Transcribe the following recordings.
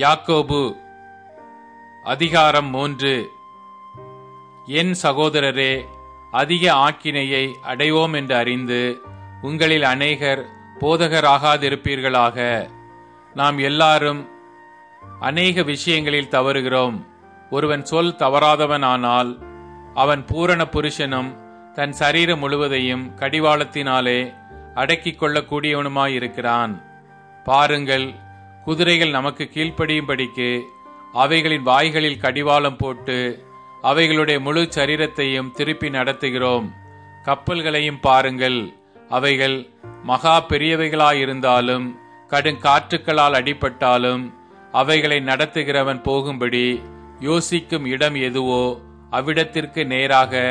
யாக்கோபு அதிகாரம் 3. என் சகோதரரே, அதிக ஆக்கினையை அடைவோம் என்று அறிந்து உங்களில் அநேகர் போதகராகாதிருப்பீர்களாக. நாம் எல்லாரும் அநேக விஷயங்களில் தவறுகிறோம். ஒருவன் சொல் தவறாதவனானால் அவன் பூரண புருஷனும் தன் சரீரம் முழுவதையும் கடிவாளத்தினாலே அடக்கிக் கொள்ளக்கூடியவனுமாயிருக்கிறான். பாருங்கள், குதிரைகள் நமக்கு கீழ்ப்படியும்படிக்கு அவைகளின் வாய்களில் கடிவாளம் போட்டு அவைகளுடைய முழு சரீரத்தையும் திருப்பி நடத்துகிறோம். கப்பல்களையும் பாருங்கள், அவைகள் மகா பெரியவைகளாயிருந்தாலும் கடுங்காற்றுக்களால் அடிபட்டாலும் அவைகளை நடத்துகிறவன் போகும்படி யோசிக்கும் இடம் எதுவோ அவ்விடத்திற்கு நேராக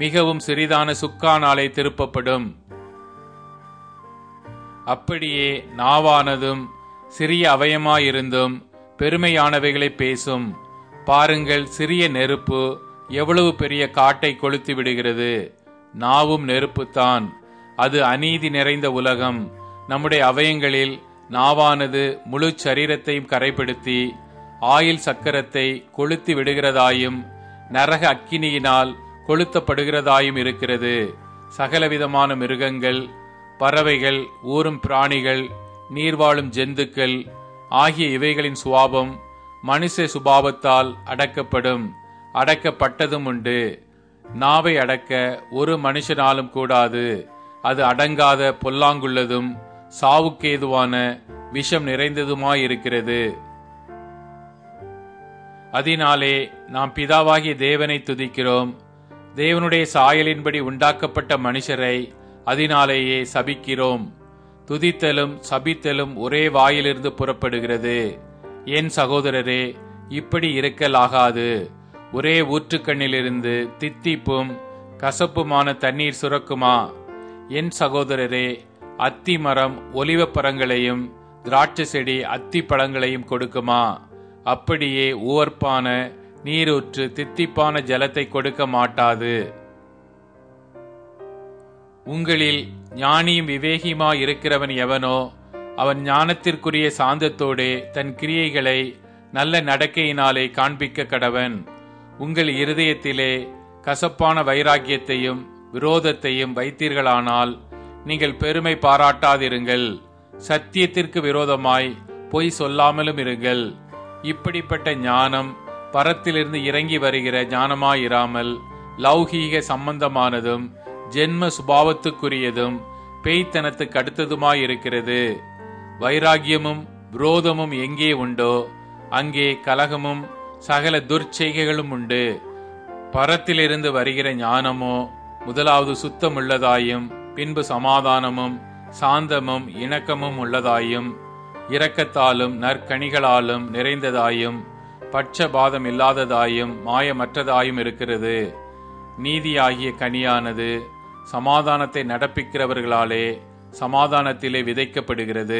மிகவும் சிறிதான சுக்கானாலே திருப்பப்படும். அப்படியே நாவானதும் சிறிய அவயமாயிருந்தும் பெருமையானவைகளை பேசும். பாருங்கள், சிறிய நெருப்பு எவ்வளவு பெரிய காட்டை கொளுத்தி விடுகிறது. நாவும் நெருப்புத்தான். அது அநீதி நிறைந்த உலகம். நம்முடைய அவயங்களில் நாவானது முழு சரீரத்தையும் கரைப்படுத்தி ஆயில் சக்கரத்தை கொளுத்தி விடுகிறதாயும் நரக அக்கினியினால் கொளுத்தப்படுகிறதாயும் இருக்கிறது. சகலவிதமான மிருகங்கள், பறவைகள், ஊரும் பிராணிகள், நீர்வாழும் ஜந்துக்கள் ஆகிய இவைகளின் சுபாவம் மனுஷ சுபாவத்தால் அடக்கப்படும், அடக்கப்பட்டதும் உண்டு. நாவை அடக்க ஒரு மனுஷனாலும் கூடாது. அது அடங்காத பொல்லாங்குள்ளதும் சாவுக்கேதுவான விஷம் நிறைந்ததுமாயிருக்கிறது. அதனாலே நாம் பிதாவாகிய தேவனை துதிக்கிறோம். தேவனுடைய சாயலின்படி உண்டாக்கப்பட்ட மனுஷரை அதனாலேயே சபிக்கிறோம். துதித்தலும் சபித்தலும் ஒரே வாயிலிருந்து புறப்படுகிறது. என் சகோதரரே, இப்படி இருக்கலாகாது. ஒரே ஊற்றுக்கண்ணிலிருந்து தித்திப்பும் கசப்புமான தண்ணீர் சுரக்குமா? என் சகோதரரே, அத்தி மரம் ஒலிவ பழங்களையும் திராட்சை செடி அத்தி பழங்களையும் கொடுக்குமா? அப்படியே உவர்ப்பான நீரூற்று தித்திப்பான ஜலத்தை கொடுக்க மாட்டாது. உங்களில் ஞானியும் விவேகியுமாய் இருக்கிறவன் எவனோ அவன் ஞானத்திற்குரிய சாந்தத்தோடே தன் கிரியைகளை நல்ல நடக்கையினாலே காண்பிக்க கடவன். உங்கள் இருதயத்திலே கசப்பான வைராக்கியத்தையும் விரோதத்தையும் வைத்தீர்களானால் நீங்கள் பெருமை பாராட்டாதிருங்கள். சத்தியத்திற்கு விரோதமாய் பொய் சொல்லாமலும் இருங்கள். இப்படிப்பட்ட ஞானம் பரத்திலிருந்து இறங்கி வருகிற ஞானமாயிராமல் லௌகீக சம்பந்தமானதும் ஜென்ம சுபாவத்துக்குரியதும் பேய்த்தனத்துக்கு அடுத்ததுமாயிருக்கிறது. வைராகியமும் விரோதமும் எங்கே உண்டோ அங்கே கலகமும் சகல துர்ச்செய்கைகளும் உண்டு. பரத்திலிருந்து வருகிற ஞானமோ முதலாவது சுத்தமுள்ளதாயும் பின்பு சமாதானமும் சாந்தமும் இணக்கமும் உள்ளதாயும் இரக்கத்தாலும் நற்கனிகளாலும் நிறைந்ததாயும் பட்சபாதம் இல்லாததாயும் மாயமற்றதாயும் இருக்கிறது. நீதியாகிய கனியானது சமாதானத்தை நடப்பிக்கிறவர்களாலே சமாதானத்திலே விதைக்கப்படுகிறது.